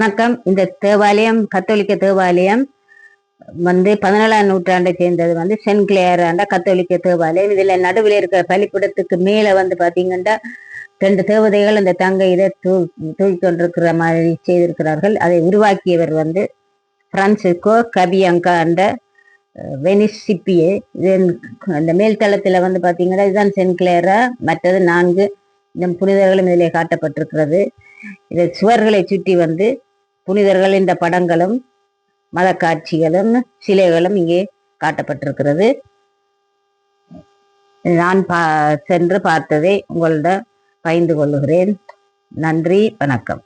வணக்கம். இந்த தேவாலயம் கத்தோலிக்க தேவாலயம் 17ஆம் நூற்றாண்டை சேர்ந்தது. சென்ட் கிளேர் கத்தோலிக்க தேவாலயம். இதுல நடுவில் இருக்கிற பலிப்பிடத்துக்கு மேல பாத்தீங்கன்னா 2 தேவதைகள் அந்த தங்க இதை தூக்கி கொண்டிருக்கிற மாதிரி செய்திருக்கிறார்கள். அதை உருவாக்கியவர் பிரான்சிஸ்கோ கபியங்கா வெனிசிப்பியே. அந்த மேல்தளத்துல பாத்தீங்கன்னா இதுதான் சென்ட் கிளேரா. மற்றது 4 புனிதர்களும் இதிலே காட்டப்பட்டிருக்கிறது. இதை சுவர்களை சுற்றி புனிதர்கள் இந்த படங்களும் மத காட்சிகளும் சிலைகளும் இங்கே காட்டப்பட்டிருக்கிறது. நான் சென்று பார்த்ததை உங்களிடம் பகிர்ந்து கொள்ளுகிறேன். நன்றி, வணக்கம்.